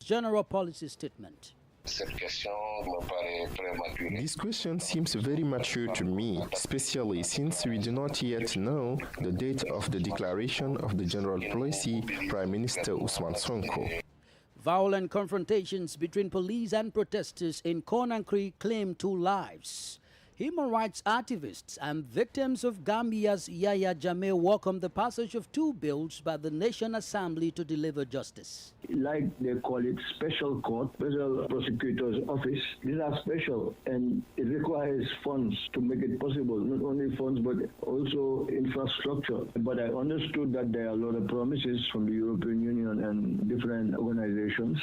General Policy Statement. This question seems very mature to me, especially since we do not yet know the date of the declaration of the general policy, Prime Minister Ousmane Sonko. Violent confrontations between police and protesters in Conakry claim 2 lives. Human rights activists and victims of Gambia's Yaya Jammeh welcome the passage of 2 bills by the National Assembly to deliver justice. Like they call it special court, special prosecutor's office. These are special and it requires funds to make it possible. Not only funds but also infrastructure. But I understood that there are a lot of promises from the European Union and different organizations.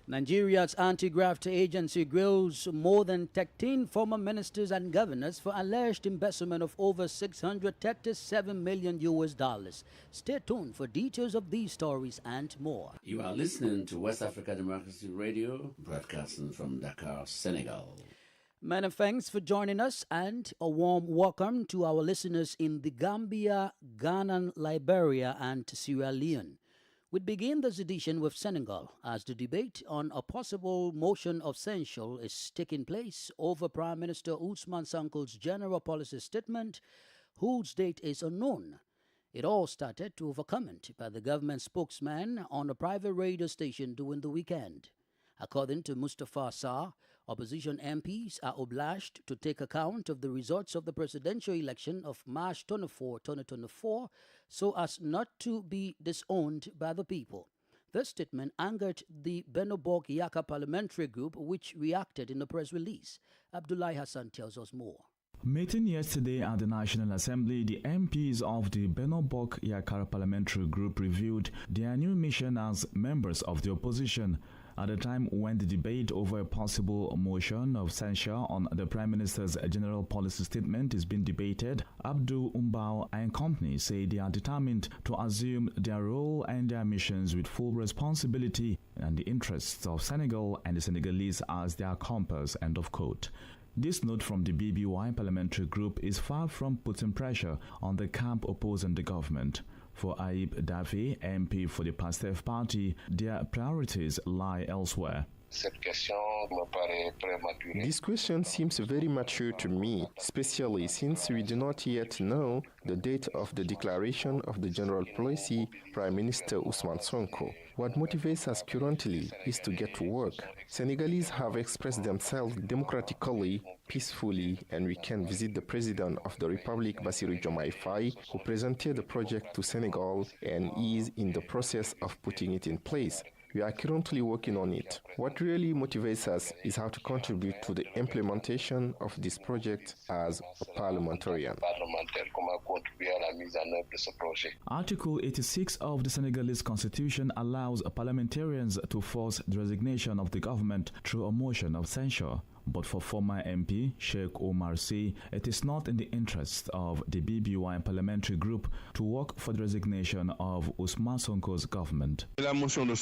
Nigeria's anti-graft agency grills more than 13 former ministers and governors for alleged embezzlement of over $637 million. Stay tuned for details of these stories and more. You are listening to West Africa Democracy Radio, broadcasting from Dakar, Senegal. Many thanks for joining us and a warm welcome to our listeners in the Gambia, Ghana, Liberia and Sierra Leone. We begin this edition with Senegal as the debate on a possible motion of censure is taking place over Prime Minister Ousmane Sonko's general policy statement, whose date is unknown. It all started to overcomment by the government spokesman on a private radio station during the weekend. According to Mustafa Sarr, opposition MPs are obliged to take account of the results of the presidential election of March 24, 2024, so as not to be disowned by the people. This statement angered the Benobok Yaka parliamentary group, which reacted in a press release. Abdullahi Hassan tells us more. Meeting yesterday at the National Assembly, the MPs of the Benobok Yaka parliamentary group reviewed their new mission as members of the opposition. At a time when the debate over a possible motion of censure on the Prime Minister's general policy statement is being debated, Abdul Umbao and company say they are determined to assume their role and their missions with full responsibility and the interests of Senegal and the Senegalese as their compass, end of quote. This note from the BBY parliamentary group is far from putting pressure on the camp opposing the government. For Aib Daffy, MP for the PASTEF party, their priorities lie elsewhere. This question seems very mature to me, especially since we do not yet know the date of the declaration of the general policy, Prime Minister Ousmane Sonko. What motivates us currently is to get to work. Senegalese have expressed themselves democratically, peacefully, and we can visit the President of the Republic, Bassirou Diomaye Faye, who presented the project to Senegal and is in the process of putting it in place. We are currently working on it. What really motivates us is how to contribute to the implementation of this project as a parliamentarian. Article 86 of the Senegalese constitution allows parliamentarians to force the resignation of the government through a motion of censure. But for former MP Sheikh Omar Sy, it is not in the interest of the BBY parliamentary group to work for the resignation of Ousmane Sonko's government. The motion of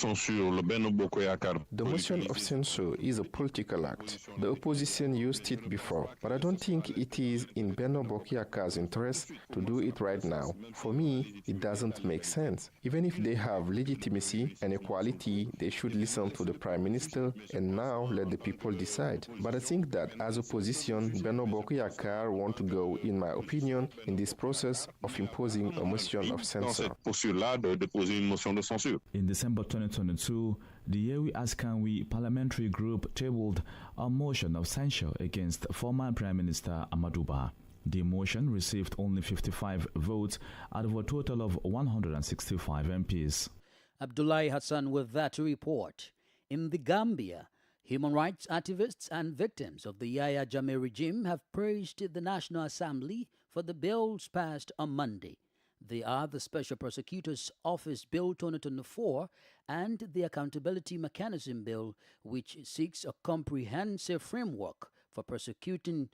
censure is a political act. The opposition used it before, but I don't think it is in Benobok Yaka's interest to do it right now. For me, it doesn't make sense. Even if they have legitimacy and equality, they should listen to the Prime Minister and now let the people decide. But I think that as opposition, Benobok Yaka want to go, in my opinion, in this process of imposing a motion of censure. In December 2022, the Yewi Askanwi parliamentary group tabled a motion of censure against former Prime Minister Amadou Ba. The motion received only 55 votes out of a total of 165 MPs. Abdullahi Hassan with that report. In the Gambia, human rights activists and victims of the Yaya Jammeh regime have praised the National Assembly for the bills passed on Monday. They are the Special Prosecutor's Office Bill 2024 and the Accountability Mechanism Bill, which seeks a comprehensive framework for prosecuting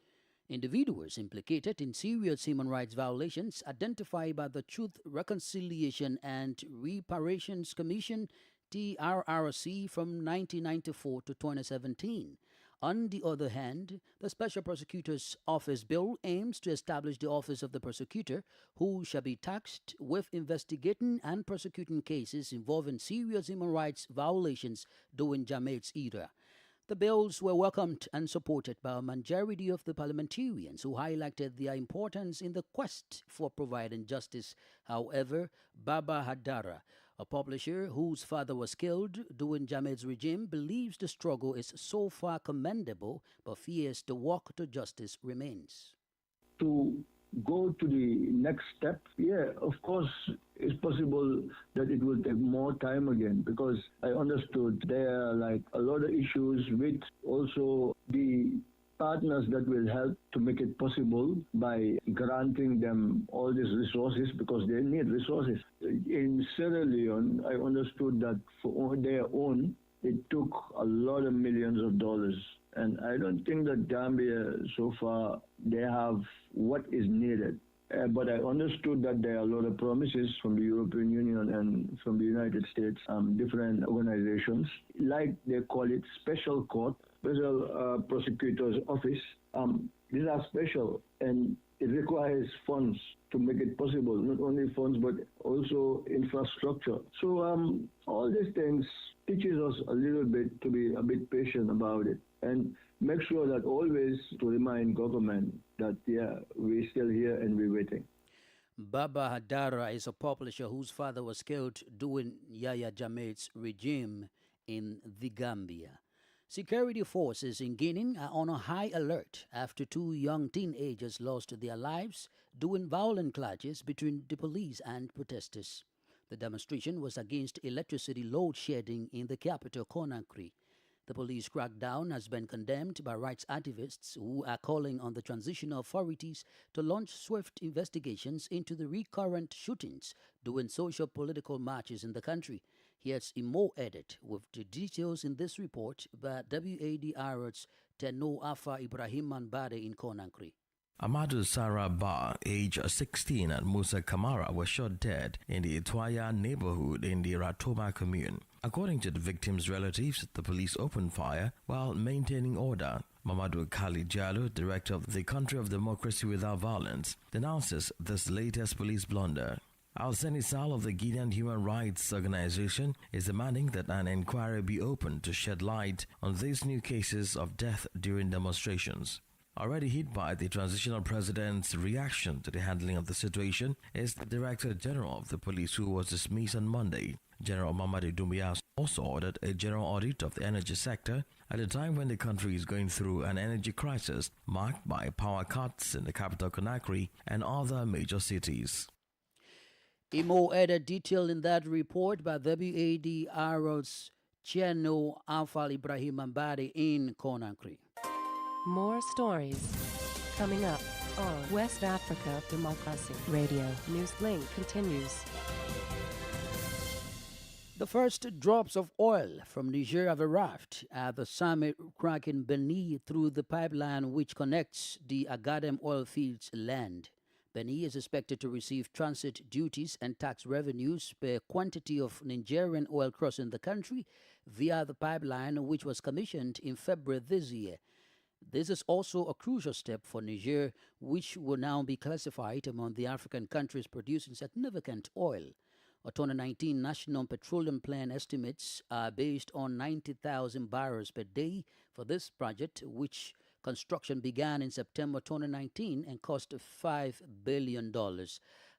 individuals implicated in serious human rights violations identified by the Truth, Reconciliation and Reparations Commission, TRRC, from 1994 to 2017. On the other hand, the Special Prosecutor's Office bill aims to establish the Office of the Prosecutor, who shall be tasked with investigating and prosecuting cases involving serious human rights violations during Jamaat's era. The bills were welcomed and supported by a majority of the parliamentarians who highlighted their importance in the quest for providing justice. However, Baba Hadara, a publisher whose father was killed during Jamaat's regime, believes the struggle is so far commendable but fears the walk to justice remains. To go to the next step, yeah, of course, it's possible that it will take more time again, because I understood there are like a lot of issues with also the partners that will help to make it possible by granting them all these resources, because they need resources. In Sierra Leone, I understood that for their own, it took a lot of millions of dollars. And I don't think that Gambia so far, they have what is needed. But I understood that there are a lot of promises from the European Union and from the United States, different organizations, like they call it special court, special prosecutor's office. These are special, and it requires funds to make it possible. Not only funds, but also infrastructure. So all these things teaches us a little bit to be a bit patient about it, and make sure that always to remind government that, yeah, we're still here and we're waiting. Baba Hadara is a publisher whose father was killed during Yahya Jammeh's regime in the Gambia. Security forces in Guinea are on a high alert after two young teenagers lost their lives during violent clashes between the police and protesters. The demonstration was against electricity load shedding in the capital, Conakry. The police crackdown has been condemned by rights activists who are calling on the transitional authorities to launch swift investigations into the recurrent shootings during social political marches in the country. Here's Imo Edit with the details in this report by WADR's Tenno Afa Ibrahim Manbade in Conakry. Amadou Sarah Ba, age 16, and Musa Kamara were shot dead in the Itoya neighborhood in the Ratoma commune. According to the victims' relatives, the police opened fire while maintaining order. Mamadou Kali Diallo, director of the Country of Democracy Without Violence, denounces this latest police blunder. Al-Seni Sal of the Guinean Human Rights Organization is demanding that an inquiry be opened to shed light on these new cases of death during demonstrations. Already hit by the transitional president's reaction to the handling of the situation is the Director General of the Police, who was dismissed on Monday. General Mamadi Doumbia also ordered a general audit of the energy sector at a time when the country is going through an energy crisis marked by power cuts in the capital Conakry and other major cities. Imo added detail in that report by WADR's Cheno Afal Ibrahim Ambadi in Conakry. More stories coming up on West Africa Democracy Radio. Newslink continues. The first drops of oil from Niger have arrived at the summit crack in Benin through the pipeline which connects the Agadem oil fields land. Benin is expected to receive transit duties and tax revenues per quantity of Nigerian oil crossing the country via the pipeline, which was commissioned in February this year. This is also a crucial step for Niger, which will now be classified among the African countries producing significant oil. A 2019 National Petroleum Plan estimates are based on 90,000 barrels per day for this project, which construction began in September 2019 and cost $5 billion.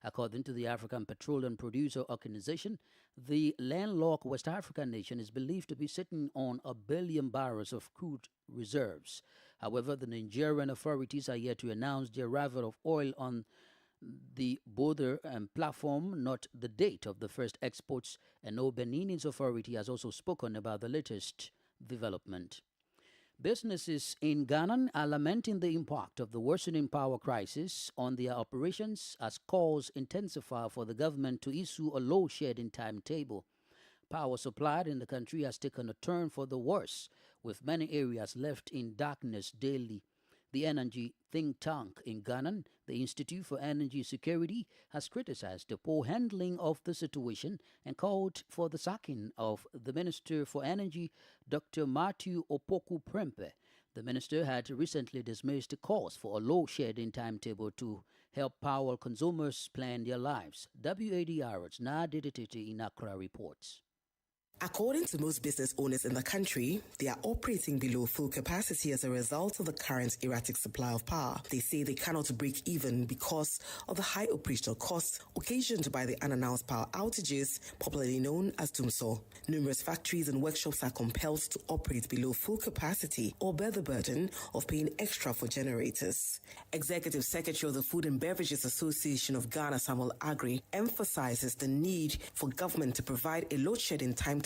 According to the African Petroleum Producer Organization, the landlocked West African nation is believed to be sitting on 1 billion barrels of crude reserves. However, the Nigerian authorities are yet to announce the arrival of oil on the border and platform, not the date of the first exports, and no Benin's authority has also spoken about the latest development. Businesses in Ghana are lamenting the impact of the worsening power crisis on their operations as calls intensify for the government to issue a load-shedding timetable. Power supplied in the country has taken a turn for the worse, with many areas left in darkness daily. The energy think tank in Ghana, the Institute for Energy Security, has criticized the poor handling of the situation and called for the sacking of the Minister for Energy, Dr. Matthew Opoku Prempeh. The minister had recently dismissed calls for a load-shedding timetable to help power consumers plan their lives. WADR's Nadia Titi in Accra reports. According to most business owners in the country, they are operating below full capacity as a result of the current erratic supply of power. They say they cannot break even because of the high operational costs occasioned by the unannounced power outages, popularly known as doomsor. Numerous factories and workshops are compelled to operate below full capacity or bear the burden of paying extra for generators. Executive Secretary of the Food and Beverages Association of Ghana, Samuel Agri, emphasizes the need for government to provide a load-shedding timetable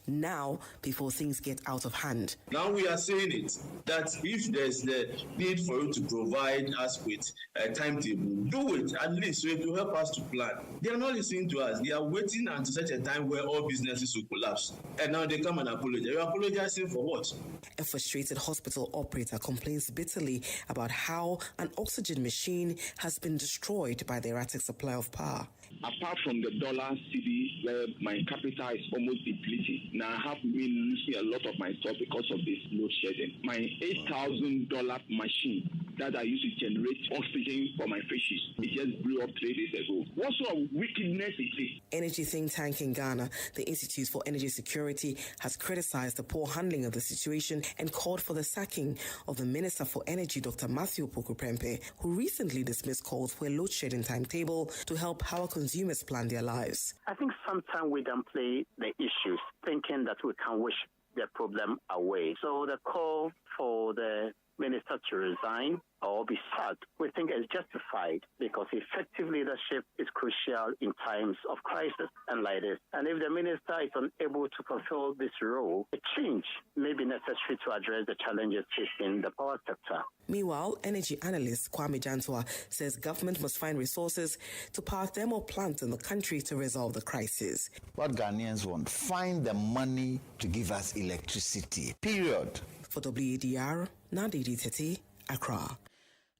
now before things get out of hand. Now we are saying it, that if there's the need for you to provide us with a timetable, do it at least so it will help us to plan. They are not listening to us. They are waiting until such a time where all businesses will collapse. And now they come and apologize. You're apologizing for what? A frustrated hospital operator complains bitterly about how an oxygen machine has been destroyed by the erratic supply of power. Apart from the dollar CD, where my capital is almost depleted, now I have been losing a lot of my stock because of this load shedding. My $8,000 machine that I used to generate oxygen for my fishes, it just blew up 3 days ago. What sort of wickedness is this? Energy think tank in Ghana, the Institute for Energy Security, has criticized the poor handling of the situation and called for the sacking of the Minister for Energy, Dr. Matthew Poku-Prempeh, who recently dismissed calls for a load shedding timetable to help power consumers plan their lives. I think sometimes we downplay the issues, thinking that we can wish the problem away. So the call for the minister to resign or be sacked, we think is justified because effective leadership is crucial in times of crisis and like this. And if the minister is unable to fulfill this role, a change may be necessary to address the challenges facing the power sector. Meanwhile, energy analyst Kwame Jantua says government must find resources to power thermal plants in the country to resolve the crisis. What Ghanaians want, find the money to give us electricity, period. For WADR, Nadia Titi, Accra.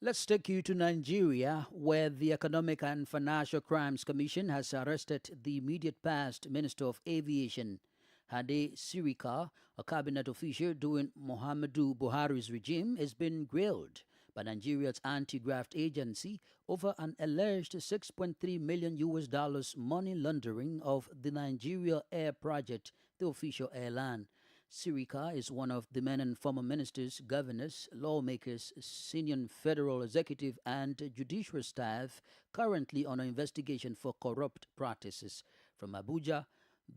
Let's take you to Nigeria, where the Economic and Financial Crimes Commission has arrested the immediate past Minister of Aviation, Hade Sirika. A cabinet official during Muhammadu Buhari's regime has been grilled by Nigeria's anti-graft agency over an alleged $6.3 million money laundering of the Nigeria Air Project, the official airline. Sirika is one of the men and former ministers, governors, lawmakers, senior federal executive and judicial staff currently on an investigation for corrupt practices. From Abuja,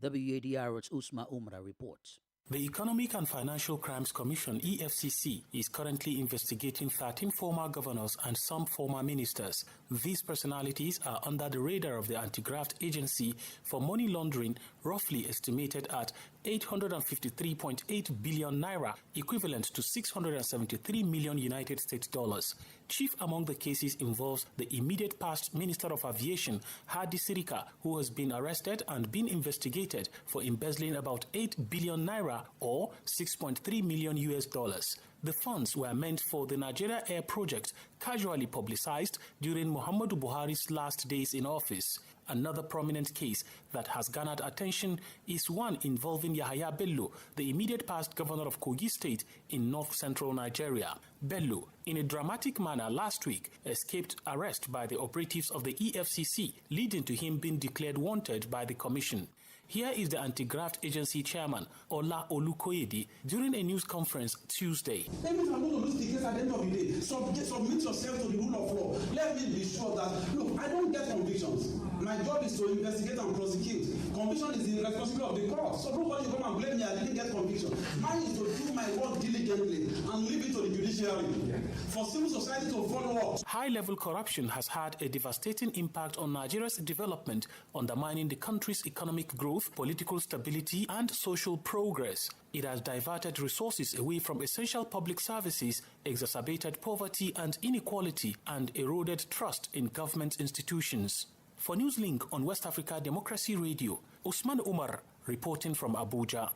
WADR's Usma Umra reports. The Economic and Financial Crimes Commission, EFCC, is currently investigating 13 former governors and some former ministers. These personalities are under the radar of the anti-graft agency for money laundering, roughly estimated at 853.8 billion naira, equivalent to 673 million United States dollars. Chief among the cases involves the immediate past Minister of Aviation, Hadi Sirika, who has been arrested and been investigated for embezzling about 8 billion naira or 6.3 million US dollars. The funds were meant for the Nigeria Air Project, casually publicized during Muhammadu Buhari's last days in office. Another prominent case that has garnered attention is one involving Yahaya Bello, the immediate past governor of Kogi State in north-central Nigeria. Bello, in a dramatic manner last week, escaped arrest by the operatives of the EFCC, leading to him being declared wanted by the commission. Here is the anti-graft agency chairman, Ola Olukoyede, during a news conference Tuesday. Even if I'm going to lose the case at the end of the day, submit yourself to the rule of law. Let me be sure that, look, I don't get convictions. My job is to investigate and prosecute. Conviction is the responsibility of the court. So nobody come and blame me, I didn't get conviction. Mine is to do my work diligently and leave it to the judiciary. For civil society to follow up. High-level corruption has had a devastating impact on Nigeria's development, undermining the country's economic growth, political stability, and social progress. It has diverted resources away from essential public services, exacerbated poverty and inequality, and eroded trust in government institutions. For Newslink on West Africa Democracy Radio, Usman Umar reporting from Abuja.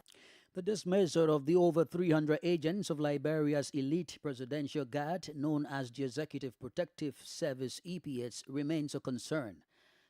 The dismissal of the over 300 agents of Liberia's elite presidential guard, known as the Executive Protective Service EPS, remains a concern.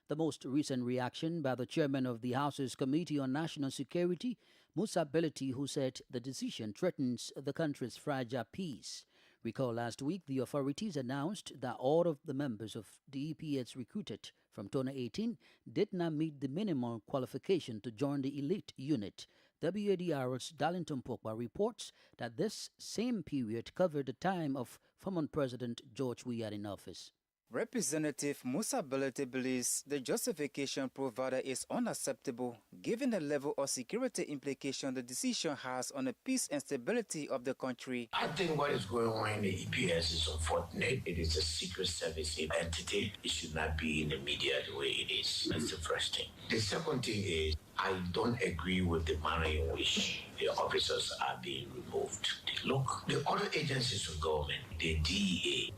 The most recent reaction by the chairman of the House's Committee on National Security, Musa Beliti, who said the decision threatens the country's fragile peace. Recall last week the authorities announced that all of the members of the EPS recruited from 2018 did not meet the minimum qualification to join the elite unit. WADR's Darlington Pogba reports that this same period covered the time of former President George Weah in office. Representative Musa Belete believes the justification provided is unacceptable given the level of security implication the decision has on the peace and stability of the country. I think what is going on in the EPS is unfortunate. It is a secret service entity. It should not be in the media the way it is. That's the first thing. The second thing is I don't agree with the manner in which the officers are being removed. Look, the other agencies of government, the DEA,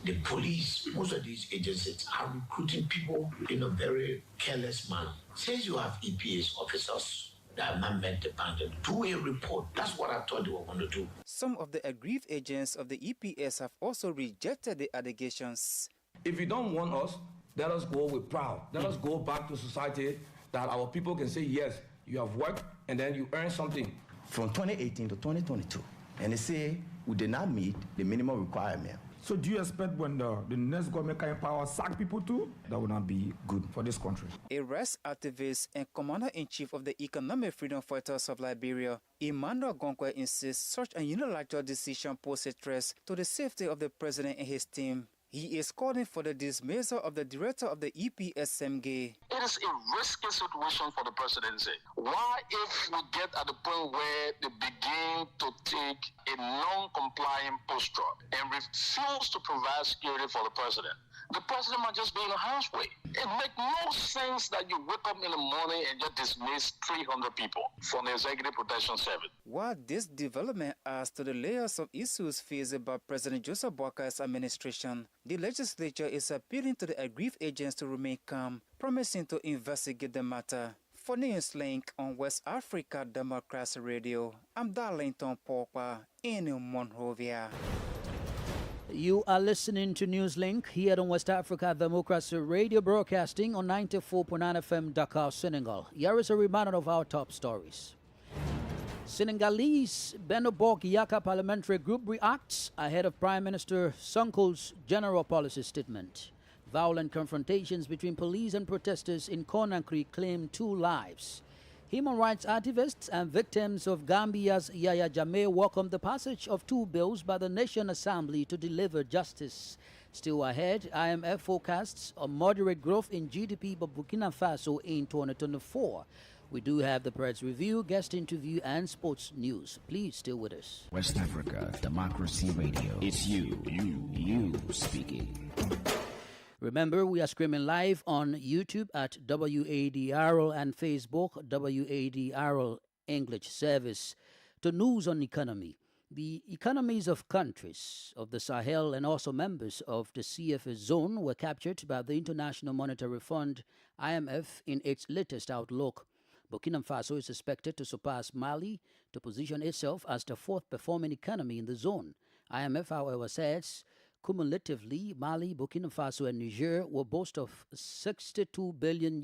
the police, most of these agencies are recruiting people in a very careless manner. Since you have EPS officers that have not met the bandit, do a report. That's what I thought they were going to do. Some of the aggrieved agents of the EPS have also rejected the allegations. If you don't want us, let us go with proud. Let us go back to society that our people can say, yes, you have worked and then you earn something. From 2018 to 2022, and they say we did not meet the minimum requirement. So do you expect when the next government can empower sack people too? That would not be good for this country. A rest activist and commander-in-chief of the Economic Freedom Fighters of Liberia, Emmanuel Gonkwe, insists such a unilateral decision poses threats to the safety of the president and his team. He is calling for the dismissal of the director of the EPS, Semge. It is a risky situation for the presidency. Why, if we get at the point where they begin to take a non-compliant posture and refuse to provide security for the president might just be in a harsh way. It makes no sense that you wake up in the morning and just dismiss 300 people from the Executive Protection Service. While this development adds to the layers of issues faced by President Joseph Boakar's administration, the legislature is appealing to the aggrieved agents to remain calm, promising to investigate the matter. For Newslink on West Africa Democracy Radio, I'm Darlington Pogba in Monrovia. You are listening to Newslink here on West Africa Democracy Radio, broadcasting on 94.9 FM Dakar, Senegal. Here is a reminder of our top stories. Senegalese Benobok Yaka Parliamentary Group reacts ahead of Prime Minister Sonko's general policy statement. Violent confrontations between police and protesters in Conakry claim 2 lives. Human rights activists and victims of Gambia's Yaya Jammeh welcome the passage of 2 bills by the National Assembly to deliver justice. Still ahead, IMF forecasts a moderate growth in GDP by Burkina Faso in 2024. We do have the press review, guest interview, and sports news. Please stay with us. West Africa Democracy Radio. It's you speaking. Remember, we are streaming live on YouTube at WADR and Facebook, WADR English Service. To news on economy. The economies of countries of the Sahel and also members of the CFA zone were captured by the International Monetary Fund, IMF, in its latest outlook. Burkina Faso is expected to surpass Mali to position itself as the 4th performing economy in the zone. IMF, however, says cumulatively, Mali, Burkina Faso, and Niger will boast of $62 billion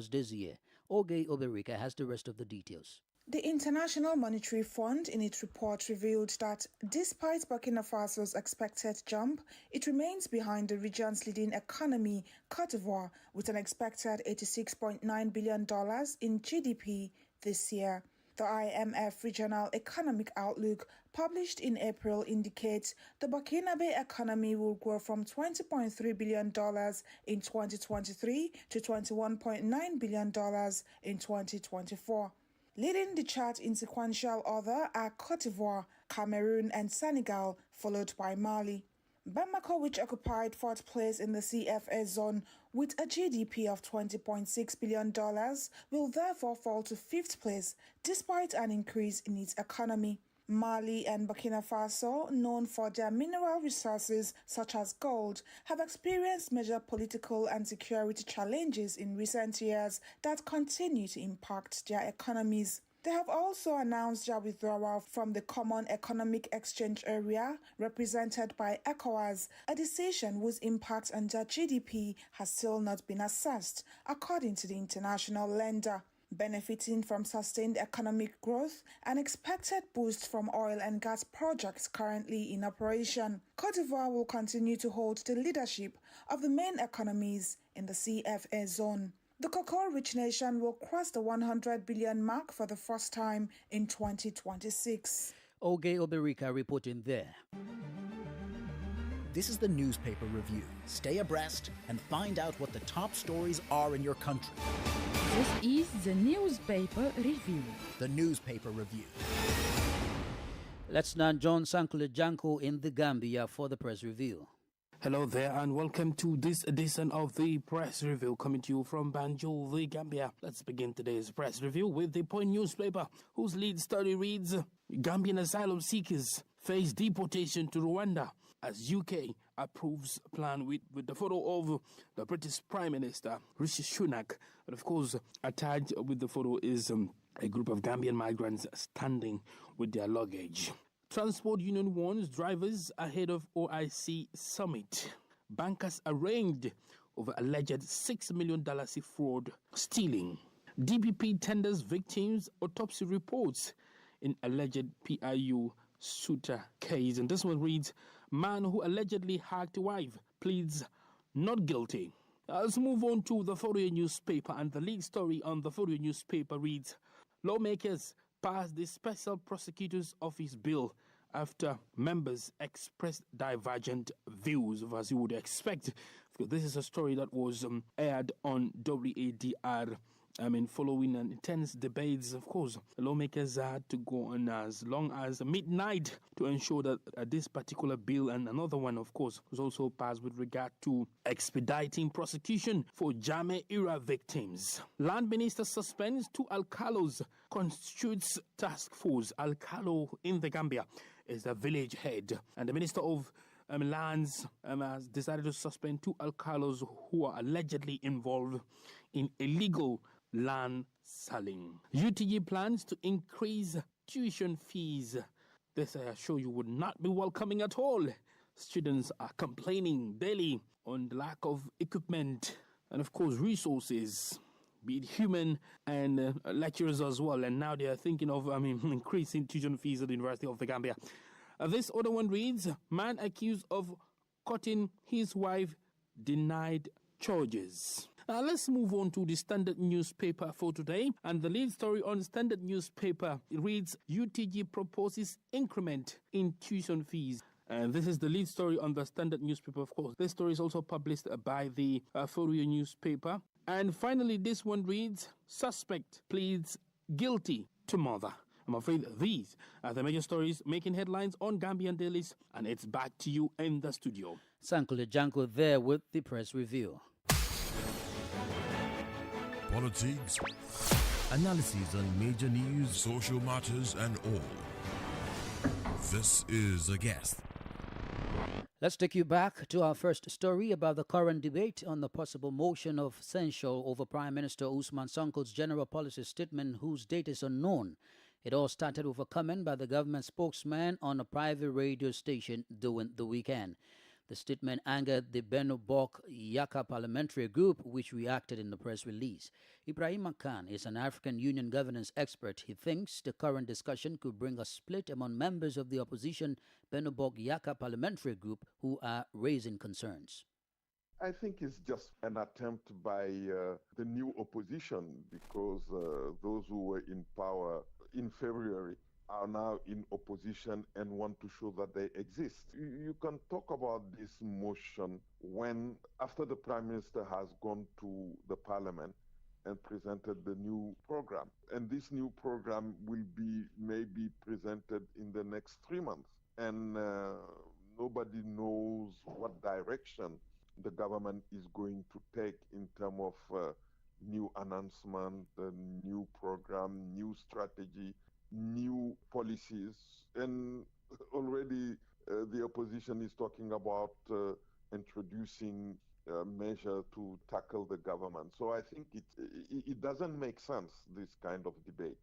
this year. Oge Oberika has the rest of the details. The International Monetary Fund in its report revealed that despite Burkina Faso's expected jump, it remains behind the region's leading economy, Côte d'Ivoire, with an expected $86.9 billion in GDP this year. The IMF Regional Economic Outlook, published in April, indicates the Burkinabe economy will grow from $20.3 billion in 2023 to $21.9 billion in 2024. Leading the chart in sequential order are Côte d'Ivoire, Cameroon, and Senegal, followed by Mali. Bamako, which occupied 4th place in the CFA zone with a GDP of $20.6 billion, will therefore fall to 5th place despite an increase in its economy. Mali and Burkina Faso, known for their mineral resources such as gold, have experienced major political and security challenges in recent years that continue to impact their economies. They have also announced their withdrawal from the Common Economic Exchange Area, represented by ECOWAS, a decision whose impact on their GDP has still not been assessed, according to the international lender. benefiting from sustained economic growth and expected boost from oil and gas projects currently in operation. Côte d'Ivoire will continue to hold the leadership of the main economies in the CFA zone. The cocoa-rich nation will cross the 100 billion mark for the first time in 2026. Oge Oberika reporting there. This is the newspaper review. Stay abreast and find out what the top stories are in your country. This is the newspaper review. The newspaper review. Let's now join Sankule Janko in the Gambia for the press review. Hello there and welcome to this edition of the Press Review coming to you from Banjul, the Gambia. Let's begin today's Press Review with the Point newspaper, whose lead story reads, Gambian asylum seekers face deportation to Rwanda as UK approves plan with the photo of the British Prime Minister, Rishi Sunak. And of course, attached with the photo is a group of Gambian migrants standing with their luggage. Transport Union warns drivers ahead of OIC summit. Bankers arraigned over alleged $6 million fraud stealing. DPP tenders victims autopsy reports in alleged PIU Suta case. And this one reads, man who allegedly hacked wife pleads not guilty. Let's move on to the Fourier newspaper, and the lead story on the Fourier newspaper reads, lawmakers passed the Special Prosecutor's Office bill after members expressed divergent views, as you would expect. This is a story that was aired on WADR. Following an intense debates, of course, the lawmakers had to go on as long as midnight to ensure that this particular bill and another one, of course, was also passed with regard to expediting prosecution for Jame-era victims. Land Minister suspends 2 Alcalos, constitutes task force. Alcalo in the Gambia is the village head, and the Minister of Lands has decided to suspend 2 Alcalos who are allegedly involved in illegal land selling. UTG plans to increase tuition fees. This, I assure you, would not be welcoming at all. Students are complaining daily on the lack of equipment and, of course, resources, be it human and lecturers as well. And now they are thinking of increasing tuition fees at the University of the Gambia. This other one reads, man accused of cutting his wife denied charges. Let's move on to the Standard newspaper for today. And the lead story on Standard newspaper reads, UTG proposes increment in tuition fees. And this is the lead story on the Standard newspaper, of course. This story is also published by the Fourier newspaper. And finally, this one reads, suspect pleads guilty to mother. I'm afraid these are the major stories making headlines on Gambian dailies, and it's back to you in the studio. Sankule Janko there with the press review. Politics, analysis on major news, social matters, and all. This is A Guest. Let's take you back to our first story about the current debate on the possible motion of censure over Prime Minister Usman Sonko's general policy statement, whose date is unknown. It all started with a comment by the government spokesman on a private radio station during the weekend. The statement angered the Benobok Yaka parliamentary group, which reacted in the press release. Ibrahim Khan is an African Union governance expert. He thinks the current discussion could bring a split among members of the opposition Benobok Yaka parliamentary group who are raising concerns. I think it's just an attempt by the new opposition, because those who were in power in February are now in opposition and want to show that they exist. You can talk about this motion when, after the Prime Minister has gone to the Parliament and presented the new program. And this new program will be maybe presented in the next 3 months. And nobody knows what direction the government is going to take in terms of new announcement, new program, new strategy, new policies. And already the opposition is talking about introducing measure to tackle the government. So I think it doesn't make sense, this kind of debate,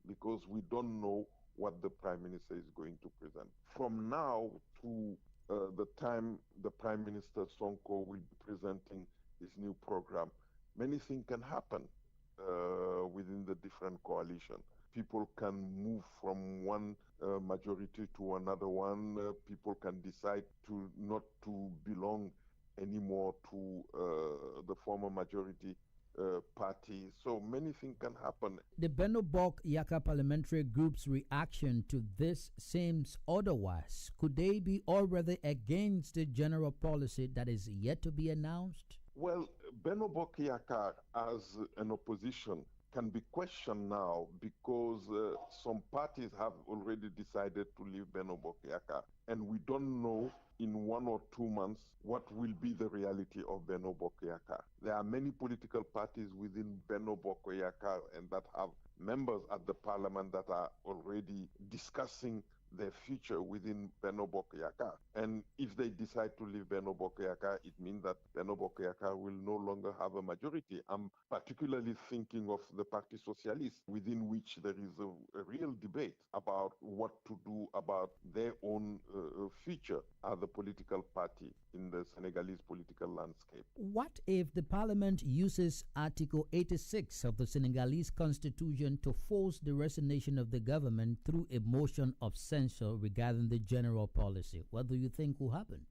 because we don't know what the Prime Minister is going to present. From now to the time the Prime Minister Sonko will be presenting his new program, many things can happen. within the different coalition. People can move from one majority to another one. People can decide to not to belong anymore to the former majority party. So many things can happen. The Benobok Yaka parliamentary group's reaction to this seems otherwise. Could they be already against the general policy that is yet to be announced? Well, Benobok Yaka as an opposition can be questioned now because some parties have already decided to leave Benobok Yaka, and we don't know in 1 or 2 months what will be the reality of Benobok Yaka. There are many political parties within Benobok Yaka and that have members at the parliament that are already discussing their future within Benobok Yaka. And if they decide to leave Benobok Yaka, it means that Benobok Yaka will no longer have a majority. I'm particularly thinking of the Parti Socialiste, within which there is a real debate about what to do about their own future as a political party in the Senegalese political landscape. What if the parliament uses Article 86 of the Senegalese constitution to force the resignation of the government through a motion of censure regarding the general policy? What do you think will happen?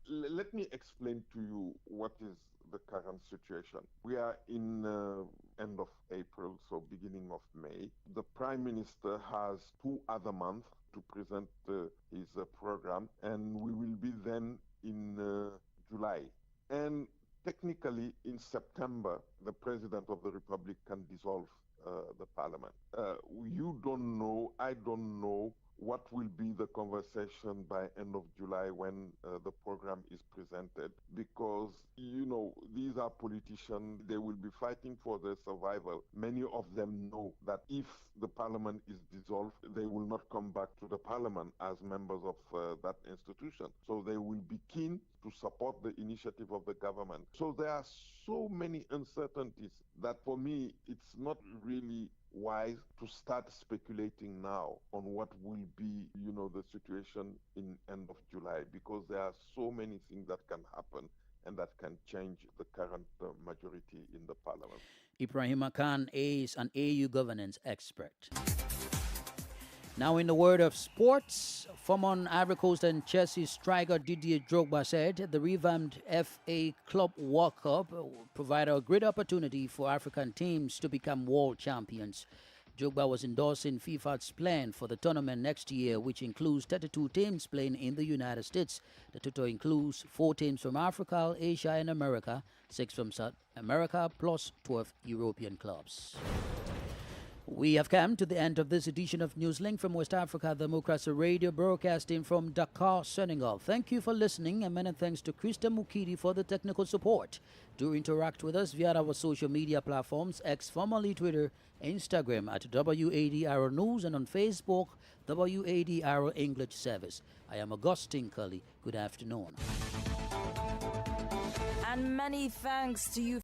Let me explain to you what is the current situation. We are in end of April, so beginning of May. The Prime Minister has 2 other months to present his program, and we will be then in July. And technically, in September, the President of the Republic can dissolve the Parliament. You don't know, I don't know what will be the conversation by end of July when the program is presented, because, you know, these are politicians, they will be fighting for their survival. Many of them know that if the parliament is dissolved, they will not come back to the parliament as members of that institution. So they will be keen to support the initiative of the government. So there are so many uncertainties that for me, it's not really wise to start speculating now on what will be, you know, the situation in end of July, because there are so many things that can happen and that can change the current majority in the parliament. Ibrahim Khan is an AU governance expert. Now, in the world of sports, former Ivory Coast and Chelsea striker Didier Drogba said the revamped FA Club World Cup provided a great opportunity for African teams to become world champions. Drogba was endorsing FIFA's plan for the tournament next year, which includes 32 teams playing in the United States. The total includes 4 teams from Africa, Asia, and America, 6 from South America, plus 12 European clubs. We have come to the end of this edition of Newslink from West Africa Democracy Radio, broadcasting from Dakar, Senegal. Thank you for listening, and many thanks to Krista Mukidi for the technical support. Do interact with us via our social media platforms, X, formerly Twitter, Instagram at WADR News, and on Facebook, WADR English Service. I am Augustine Cully. Good afternoon. And many thanks to you